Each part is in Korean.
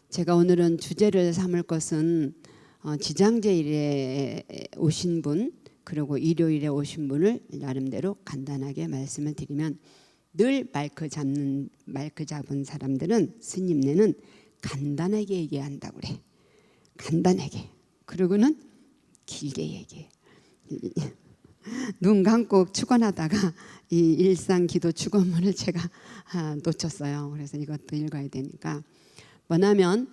제가 오늘은 주제를 삼을 것은 지장제일에 오신 분 그리고 일요일에 오신 분을 나름대로 간단하게 말씀을 드리면, 늘 마이크 잡은 사람들은 스님네는 간단하게 얘기한다고 그래. 간단하게. 그리고는 길게 얘기해. 눈 감고 축원하다가 이 일상 기도 축원문을 제가 놓쳤어요. 그래서 이것도 읽어야 되니까. 뭐냐면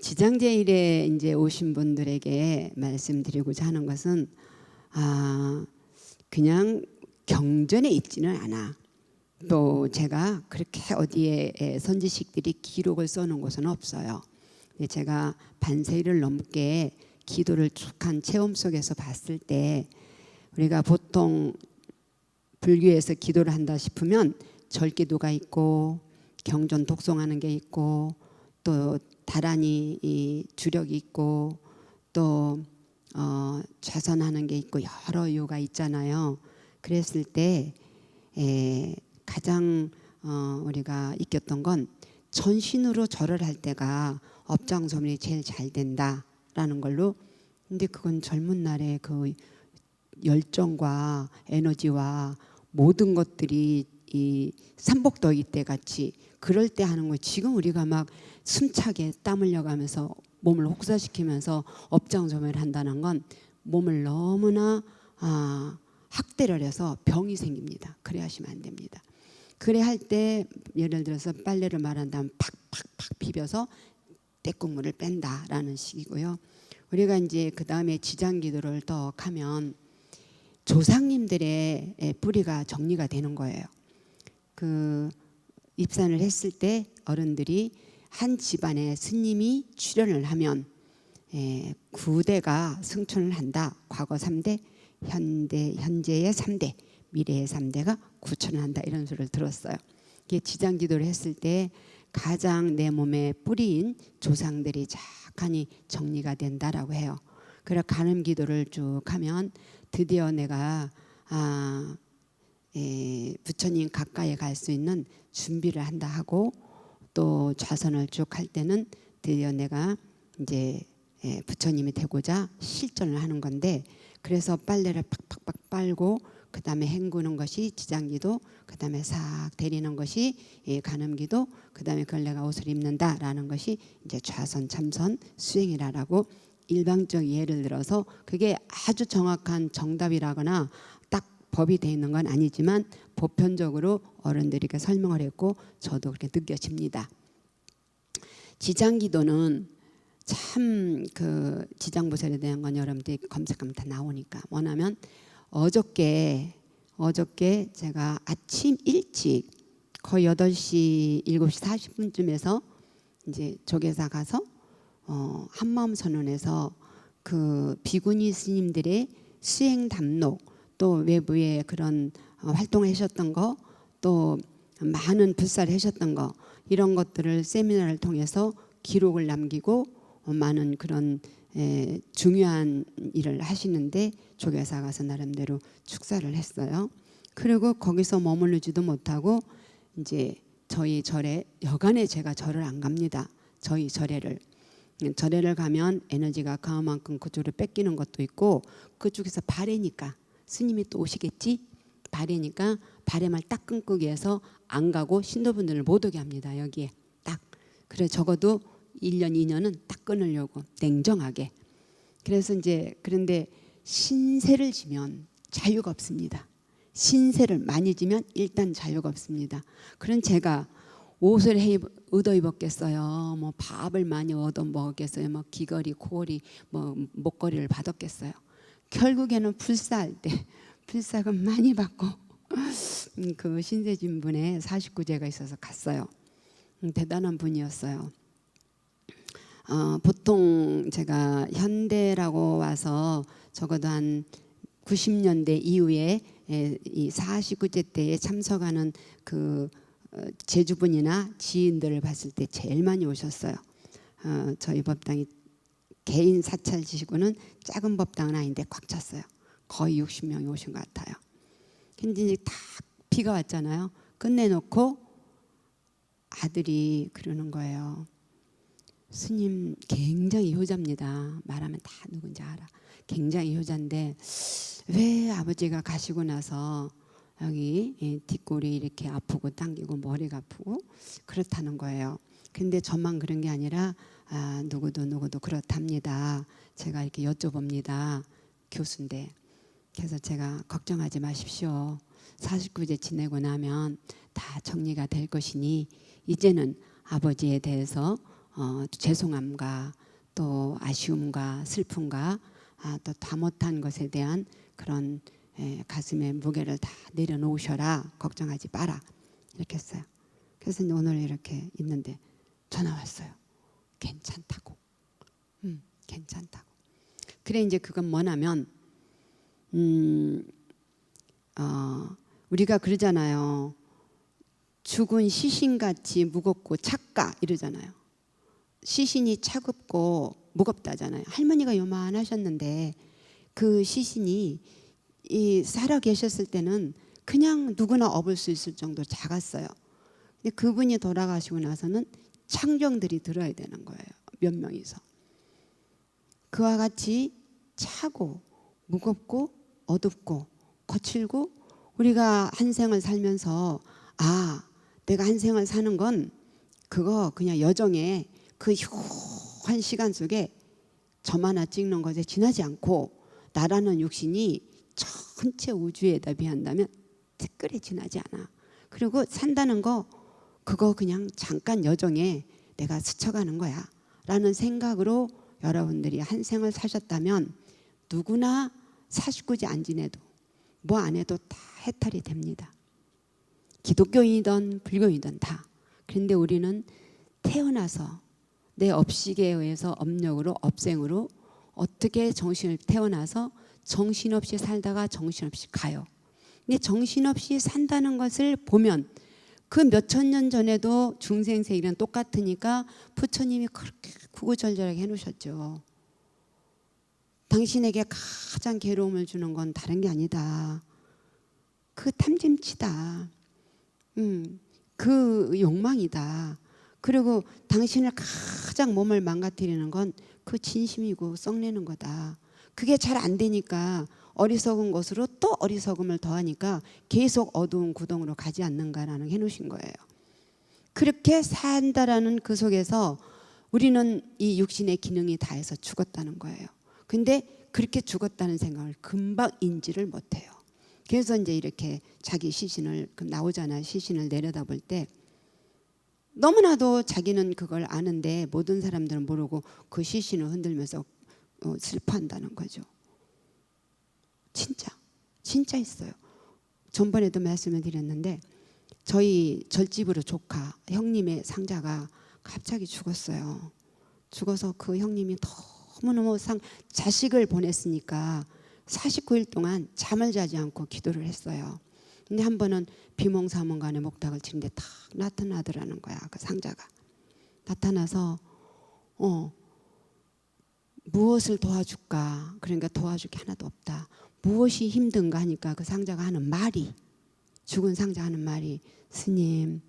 지장제일에 이제 오신 분들에게 말씀드리고자 하는 것은 그냥 경전에 있지는 않아. 또 제가 그렇게 어디에 선지식들이 기록을 써놓은 곳은 없어요. 제가 반세기를 넘게 기도를 쭉 한 체험 속에서 봤을 때, 우리가 보통 불교에서 기도를 한다 싶으면 절기도가 있고 경전 독송하는 게 있고 또 다란히 이 주력이 있고 또 좌선하는 게 있고 여러 이유가 있잖아요. 그랬을 때 가장 우리가 익혔던 건 전신으로 절을 할 때가 업장소멸이 제일 잘 된다라는 걸로. 근데 그건 젊은 날에 그 열정과 에너지와 모든 것들이 이 삼복더위 때 같이 그럴 때 하는 거. 지금 우리가 막 숨차게 땀 흘려가면서 몸을 혹사시키면서 업장소멸을 한다는 건 몸을 너무나 학대를 해서 병이 생깁니다. 그래 하시면 안 됩니다. 그래 할 때 예를 들어서 빨래를 말한다면 팍팍팍 비벼서 때국물을 뺀다라는 식이고요. 우리가 이제 그 다음에 지장기도를 더 하면 조상님들의 뿌리가 정리가 되는 거예요. 그 입산을 했을 때 어른들이 한 집안에 스님이 출연을 하면 9대가 승천을 한다. 과거 3대, 현재의 3대, 미래의 3대가 구천을 한다. 이런 소리를 들었어요. 이게 지장기도를 했을 때 가장 내 몸에 뿌리인 조상들이 착하니 정리가 된다라고 해요. 그래서 간음기도를 쭉 하면 드디어 내가 부처님 가까이 갈 수 있는 준비를 한다 하고, 또 좌선을 쭉 할 때는 드디어 내가 이제 부처님이 되고자 실전을 하는 건데, 그래서 빨래를 팍팍팍 빨고 그 다음에 헹구는 것이 지장기도, 그 다음에 싹 데리는 것이 간음기도, 그 다음에 그걸 내가 옷을 입는다라는 것이 이제 좌선 참선 수행이라고 일방적 예를 들어서, 그게 아주 정확한 정답이라거나 딱 법이 되어 있는 건 아니지만 보편적으로 어른들에게 설명을 했고 저도 그렇게 느껴집니다. 지장기도는 참 그 지장보살에 대한 건 여러분들이 검색하면 다 나오니까. 뭐냐면 어저께 제가 아침 일찍 거의 8시 7시 40분쯤에서 이제 조계사 가서 한마음 선언에서 그 비구니 스님들의 수행 담록, 또 외부에 그런 활동을 하셨던 거, 또 많은 불사를 하셨던 거, 이런 것들을 세미나를 통해서 기록을 남기고 많은 그런 중요한 일을 하시는데 조계사 가서 나름대로 축사를 했어요. 그리고 거기서 머무르지도 못하고 이제 저희 절에 여간에 제가 절을 안 갑니다. 저희 절에를 가면 에너지가 그만큼 그쪽으로 뺏기는 것도 있고, 그쪽에서 바래니까 스님이 또 오시겠지, 바래니까 바래말 딱 끊기 위해서 안 가고 신도분들을 못 오게 합니다. 여기에 딱. 그래 적어도 1년 2년은 딱 끊으려고 냉정하게. 그래서 이제 그런데 신세를 지면 자유가 없습니다. 신세를 많이 지면 일단 자유가 없습니다. 그런 제가 옷을 얻어 입었겠어요. 뭐 밥을 많이 얻어 먹었겠어요. 뭐 귀걸이, 코걸이, 뭐 목걸이를 받았겠어요. 결국에는 불사할 때 불사금 많이 받고 그 신세진 분의 49제가 있어서 갔어요. 대단한 분이었어요. 보통 제가 현대라고 와서 적어도 한 90년대 이후에 이 49제 때에 참석하는 그 제주분이나 지인들을 봤을 때 제일 많이 오셨어요. 저희 법당이 개인 사찰 지시고는 작은 법당은 아닌데 꽉 찼어요. 거의 60명이 오신 것 같아요. 근데 이제 다 비가 왔잖아요. 끝내놓고 아들이 그러는 거예요. 스님 굉장히 효자입니다. 말하면 다 누군지 알아. 굉장히 효자인데 왜 아버지가 가시고 나서 여기 뒷골이 이렇게 아프고 당기고 머리가 아프고 그렇다는 거예요. 근데 저만 그런 게 아니라 누구도 그렇답니다. 제가 이렇게 여쭤봅니다. 교수인데. 그래서 제가 걱정하지 마십시오. 49제 지내고 나면 다 정리가 될 것이니 이제는 아버지에 대해서 죄송함과 또 아쉬움과 슬픔과 또 다 못한 것에 대한 그런 가슴의 무게를 다 내려놓으셔라. 걱정하지 마라. 이렇게 했어요. 그래서 오늘 이렇게 있는데 전화 왔어요. 괜찮다고. 괜찮다고. 그래 이제 그건 뭐냐면 우리가 그러잖아요. 죽은 시신같이 무겁고 착가 이러잖아요. 시신이 차갑고 무겁다잖아요. 할머니가 요만하셨는데 그 시신이 살아 계셨을 때는 그냥 누구나 업을 수 있을 정도로 작았어요. 근데 그분이 돌아가시고 나서는 창정들이 들어야 되는 거예요. 몇 명이서. 그와 같이 차고 무겁고 어둡고 거칠고 우리가 한 생을 살면서 내가 한 생을 사는 건 그거 그냥 여정에 그 한 시간 속에 점 하나 찍는 것에 지나지 않고 나라는 육신이 전체 우주에다 비한다면 티끌에 지나지 않아. 그리고 산다는 거 그거 그냥 잠깐 여정에 내가 스쳐가는 거야 라는 생각으로 여러분들이 한 생을 사셨다면 누구나 49제 안 지내도 뭐 안 해도 다 해탈이 됩니다. 기독교인이든 불교인이든 다. 그런데 우리는 태어나서 내 업식에 의해서 업력으로 업생으로 어떻게 정신을 태어나서 정신없이 살다가 정신없이 가요. 근데 정신없이 산다는 것을 보면 그 몇천 년 전에도 중생세일은 똑같으니까 부처님이 그렇게 구구절절하게 해놓으셨죠. 당신에게 가장 괴로움을 주는 건 다른 게 아니다. 그 탐심치다. 그 욕망이다. 그리고 당신을 가장 몸을 망가뜨리는 건 그 진심이고 썩내는 거다. 그게 잘 안 되니까 어리석은 것으로 또 어리석음을 더하니까 계속 어두운 구덩으로 가지 않는가라는 해놓으신 거예요. 그렇게 산다라는 그 속에서 우리는 이 육신의 기능이 다해서 죽었다는 거예요. 근데 그렇게 죽었다는 생각을 금방 인지를 못해요. 그래서 이제 이렇게 자기 시신을 나오잖아요. 시신을 내려다볼 때 너무나도 자기는 그걸 아는데 모든 사람들은 모르고 그 시신을 흔들면서 슬퍼한다는 거죠. 진짜 있어요. 전번에도 말씀을 드렸는데 저희 절집으로 조카 형님의 상자가 갑자기 죽었어요. 죽어서 그 형님이 너무너무 자식을 보냈으니까 49일 동안 잠을 자지 않고 기도를 했어요. 근데 한 번은 비몽사몽간에 목탁을 치는데 탁 나타나더라는 거야. 그 상자가 나타나서 무엇을 도와줄까? 그러니까 도와줄 게 하나도 없다. 무엇이 힘든가 하니까 그 상자가 하는 말이, 죽은 상자 하는 말이, 스님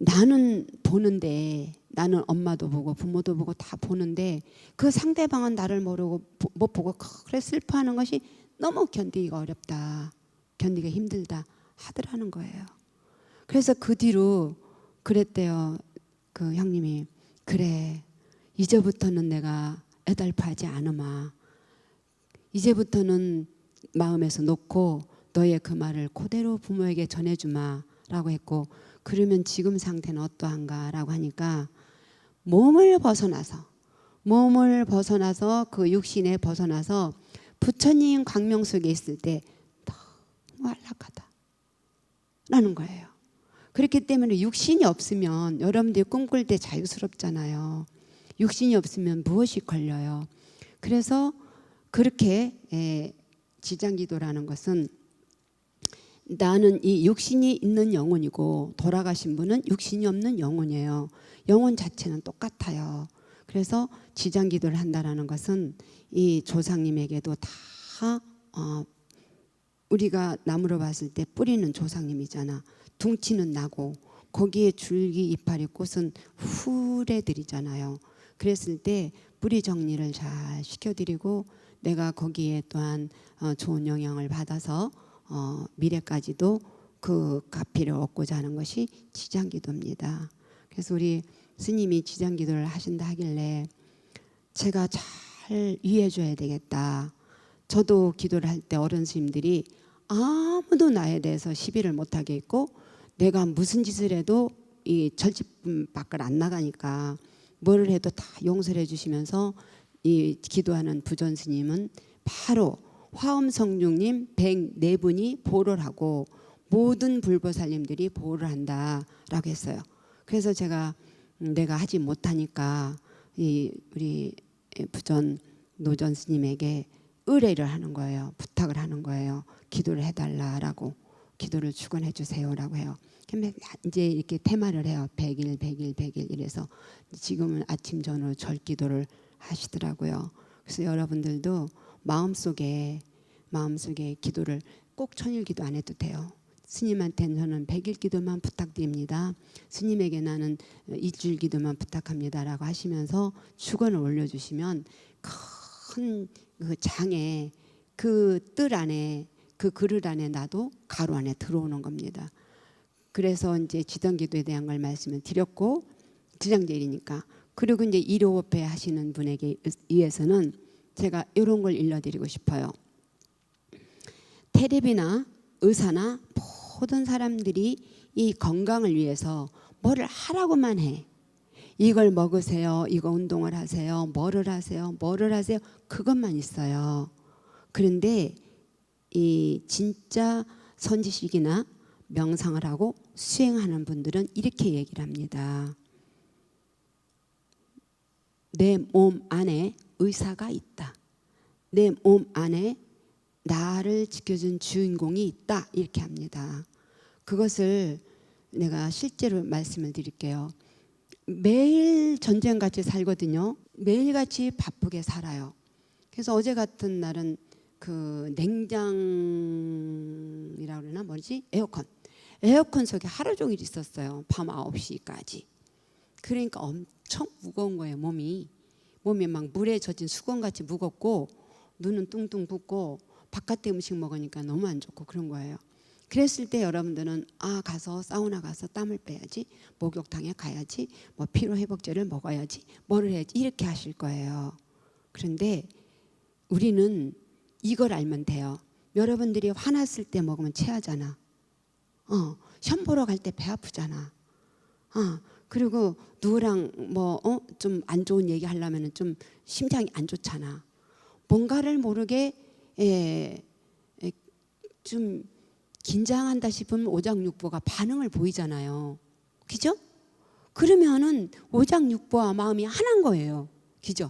나는 보는데, 나는 엄마도 보고 부모도 보고 다 보는데 그 상대방은 나를 모르고 못 보고 그래 슬퍼하는 것이 너무 견디기가 어렵다. 견디기가 힘들다 하더라는 거예요. 그래서 그 뒤로 그랬대요. 그 형님이 그래 이제부터는 내가 애달파하지 않으마. 이제부터는 마음에서 놓고 너의 그 말을 그대로 부모에게 전해주마 라고 했고, 그러면 지금 상태는 어떠한가 라고 하니까 몸을 벗어나서 그 육신에 벗어나서 부처님 광명 속에 있을 때 너무 안락하다 라는 거예요. 그렇기 때문에 육신이 없으면 여러분들이 꿈꿀 때 자유스럽잖아요. 육신이 없으면 무엇이 걸려요. 그래서 그렇게 지장기도라는 것은 나는 이 육신이 있는 영혼이고 돌아가신 분은 육신이 없는 영혼이에요. 영혼 자체는 똑같아요. 그래서 지장기도를 한다라는 것은 이 조상님에게도 다 우리가 나무로 봤을 때 뿌리는 조상님이잖아. 둥치는 나고 거기에 줄기, 이파리, 꽃은 후레들이잖아요. 그랬을 때 뿌리 정리를 잘 시켜드리고 내가 거기에 또한 좋은 영향을 받아서 미래까지도 그 가피를 얻고자 하는 것이 지장기도입니다. 그래서 우리 스님이 지장기도를 하신다 하길래 제가 잘 이해해줘야 되겠다. 저도 기도를 할 때 어른 스님들이 아무도 나에 대해서 시비를 못하게 있고 내가 무슨 짓을 해도 이 절집 밖을 안 나가니까 뭐를 해도 다 용서를 해주시면서 이 기도하는 부전 스님은 바로 화엄성중님 104분이 보를 하고 모든 불보살님들이 보를 한다라고 했어요. 그래서 제가 내가 하지 못하니까 우리 부전 노전 스님에게 의뢰를 하는 거예요. 부탁을 하는 거예요. 기도를 해달라라고, 기도를 축원해 주세요라고 해요. 이제 이렇게 테마를 해요. 100일 100일 100일 이래서 지금은 아침 전후 절기도를 하시더라고요. 그래서 여러분들도 마음속에 기도를 꼭 천일기도 안 해도 돼요. 스님한테는 저는 100일 기도만 부탁드립니다. 스님에게 나는 일주일 기도만 부탁합니다라고 하시면서 축원을 올려주시면 큰 그 장에 그 뜰 안에 그 그릇 안에 나도 가루 안에 들어오는 겁니다. 그래서 이제 지정기도에 대한 걸 말씀을 드렸고 지장제일이니까 그리고 이제 일호흡회 하시는 분에게 의해서는 제가 이런 걸 일러드리고 싶어요. 테레비나 의사나 모든 사람들이 이 건강을 위해서 뭐를 하라고만 해. 이걸 먹으세요. 이거 운동을 하세요. 뭐를 하세요. 그것만 있어요. 그런데 이 진짜 선지식이나 명상을 하고 수행하는 분들은 이렇게 얘기를 합니다. 내 몸 안에 의사가 있다. 내 몸 안에 나를 지켜준 주인공이 있다. 이렇게 합니다. 그것을 내가 실제로 말씀을 드릴게요. 매일 전쟁같이 살거든요. 매일같이 바쁘게 살아요. 그래서 어제 같은 날은 그 냉장이라고 그러나 뭐지? 에어컨 속에 하루 종일 있었어요. 밤 9시까지. 그러니까 엄청 무거운 거예요. 몸이 막 물에 젖은 수건같이 무겁고 눈은 뚱뚱 붓고 바깥에 음식 먹으니까 너무 안 좋고 그런 거예요. 그랬을 때 여러분들은 가서 사우나 가서 땀을 빼야지, 목욕탕에 가야지, 뭐 피로회복제를 먹어야지, 뭐를 해야지 이렇게 하실 거예요. 그런데 우리는 이걸 알면 돼요. 여러분들이 화났을 때 먹으면 체하잖아. 시험 보러 갈 때 배 아프잖아. 그리고 누구랑 뭐 좀 안 좋은 얘기 하려면 좀 심장이 안 좋잖아. 뭔가를 모르게 좀 긴장한다 싶으면 오장육부가 반응을 보이잖아요. 그죠? 그러면은 오장육부와 마음이 하나인 거예요. 그죠?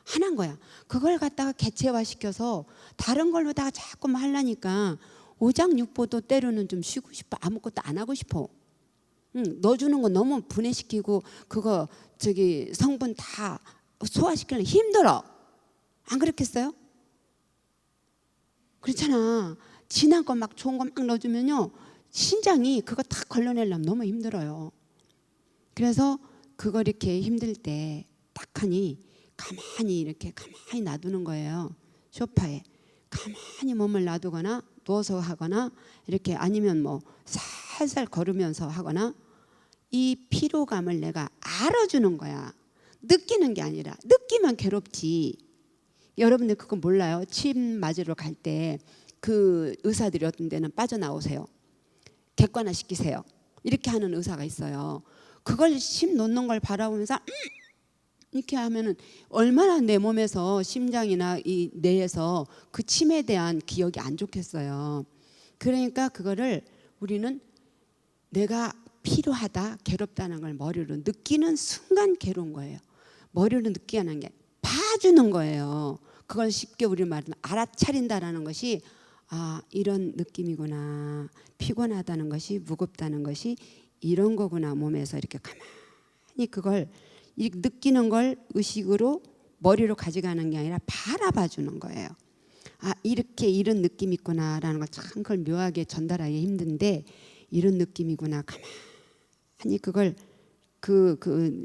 하나인 거야. 그걸 갖다가 개체화시켜서 다른 걸로다가 자꾸 하려니까 오장육부도 때로는 좀 쉬고 싶어. 아무것도 안 하고 싶어. 넣어주는 거 너무 분해시키고 그거 성분 다 소화시키려면 힘들어. 안 그렇겠어요? 그렇잖아. 진한 거 막 좋은 거 막 넣어주면요 신장이 그거 다 걸러내려면 너무 힘들어요. 그래서 그거 이렇게 힘들 때 딱하니 가만히 놔두는 거예요. 소파에 가만히 몸을 놔두거나 누워서 하거나 이렇게 아니면 뭐 살살 걸으면서 하거나 이 피로감을 내가 알아주는 거야. 느끼는 게 아니라 느끼면 괴롭지. 여러분들 그거 몰라요? 침 맞으러 갈 때 그 의사들이 어떤 데는 빠져나오세요. 객관화 시키세요. 이렇게 하는 의사가 있어요. 그걸 침 놓는 걸 바라보면서 이렇게 하면은 얼마나 내 몸에서 심장이나 이 뇌에서 그 침에 대한 기억이 안 좋겠어요. 그러니까 그거를 우리는 내가 필요하다, 괴롭다는 걸 머리로 느끼는 순간 괴로운 거예요. 머리로 느끼는 게 봐주는 거예요. 그걸 쉽게 우리 말하면 알아차린다라는 것이 이런 느낌이구나. 피곤하다는 것이, 무겁다는 것이 이런 거구나. 몸에서 이렇게 가만히 그걸 느끼는 걸 의식으로 머리로 가져가는 게 아니라 바라봐 주는 거예요. 이렇게 이런 느낌이 있구나라는 걸 참 그걸 묘하게 전달하기 힘든데 이런 느낌이구나. 가만히 가만히 그걸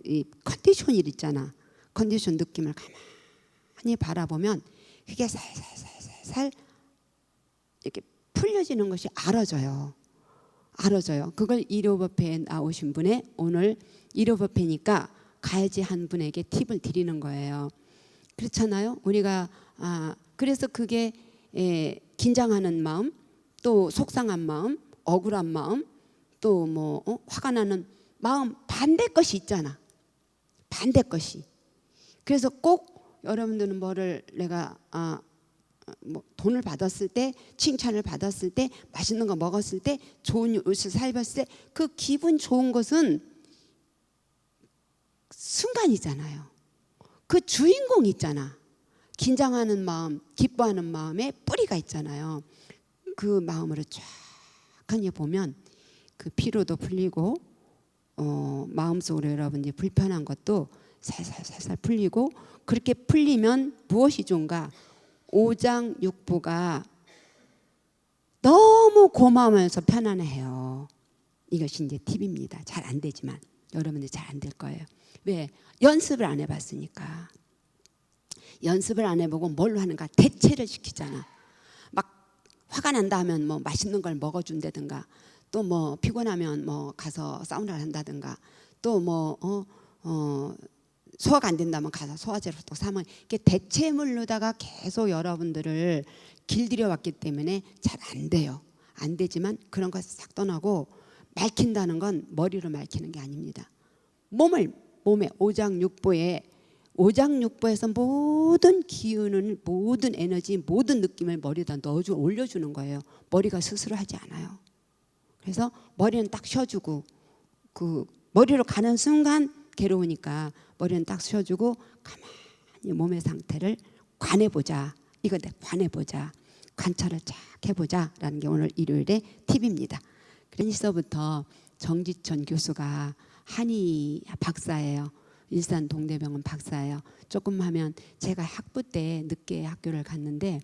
이 컨디션 일 있잖아. 컨디션 느낌을 가만히 바라보면 그게 살살살살 이렇게 풀려지는 것이 알아져요. 알아져요. 그걸 일요법회에 나오신 분의 오늘 일요법회니까 가야지 한 분에게 팁을 드리는 거예요. 그렇잖아요. 우리가 그래서 그게 긴장하는 마음, 또 속상한 마음, 억울한 마음, 또 뭐 화가 나는 마음 반대 것이 있잖아. 반대 것이. 그래서 꼭 여러분들은 뭐를 내가 뭐 돈을 받았을 때, 칭찬을 받았을 때, 맛있는 거 먹었을 때, 좋은 옷을 입었을 때 그 기분 좋은 것은 순간이잖아요. 그 주인공이 있잖아. 긴장하는 마음, 기뻐하는 마음에 뿌리가 있잖아요. 그 마음으로 쫙 보면 그 피로도 풀리고 마음속으로 여러분이 불편한 것도 살살살살 풀리고, 그렇게 풀리면 무엇이 좋은가? 오장육부가 너무 고마우면서 편안해요. 이것이 이제 팁입니다. 잘 안 되지만 여러분들 잘 안 될 거예요. 왜? 연습을 안 해봤으니까. 연습을 안 해보고 뭘로 하는가? 대체를 시키잖아. 막 화가 난다 하면 뭐 맛있는 걸 먹어준다든가, 또 뭐 피곤하면 뭐 가서 사우나를 한다든가, 또 뭐 소화가 안 된다면 가서 소화제로 또 사면, 이게 대체물로다가 계속 여러분들을 길들여 왔기 때문에 잘 안 돼요. 안 되지만 그런 거 싹 떠나고, 맑힌다는 건 머리로 맑히는 게 아닙니다. 몸에 오장육부에서 모든 기운을, 모든 에너지, 모든 느낌을 머리에다 넣어주고 올려주는 거예요. 머리가 스스로 하지 않아요. 그래서 머리는 딱 쉬어주고, 그 머리로 가는 순간 괴로우니까 머리는 딱 쉬어주고 가만히 몸의 상태를 관해보자. 이거 내 관해보자. 관찰을 쫙 해보자라는 게 오늘 일요일의 팁입니다. 그래서부터 정지천 교수가 한의 박사예요. 일산 동대병원 박사예요. 조금 하면, 제가 학부 때 늦게 학교를 갔는데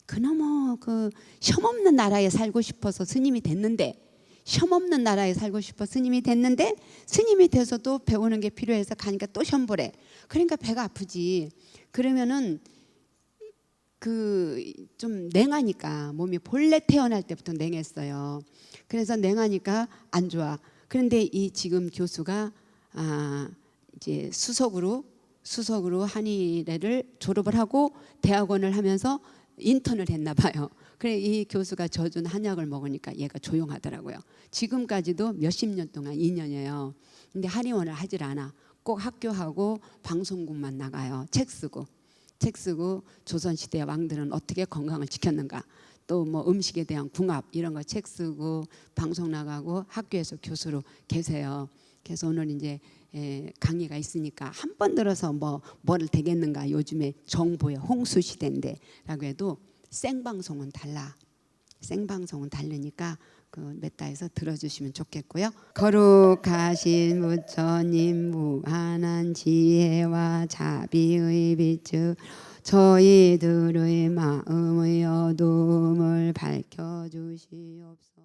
그놈의 그 혐없는 나라에 살고 싶어서 스님이 됐는데, 혐없는 나라에 살고 싶어 스님이 됐는데, 스님이 돼서도 배우는 게 필요해서 가니까 또 혐보래. 그러니까 배가 아프지. 그러면은 그 좀 냉하니까, 몸이 본래 태어날 때부터 냉했어요. 그래서 냉하니까 안 좋아. 그런데 이 지금 교수가 이제 수석으로 한의대를 졸업을 하고 대학원을 하면서 인턴을 했나 봐요. 그래 이 교수가 져준 한약을 먹으니까 얘가 조용하더라고요. 지금까지도 몇십 년 동안 2년이에요. 근데 한의원을 하질 않아. 꼭 학교하고 방송국만 나가요. 책 쓰고 조선시대 왕들은 어떻게 건강을 지켰는가, 또 뭐 음식에 대한 궁합 이런 거 책 쓰고 방송 나가고 학교에서 교수로 계세요. 그래서 오늘 이제 강의가 있으니까 한 번 들어서 뭐를 되겠는가, 요즘에 정보의 홍수 시대인데라고 해도 생방송은 달라. 생방송은 다르니까 그 메타에서 들어주시면 좋겠고요. 거룩하신 부처님, 무한한 지혜와 자비의 빛으로 저희들의 마음의 어둠을 밝혀주시옵소서.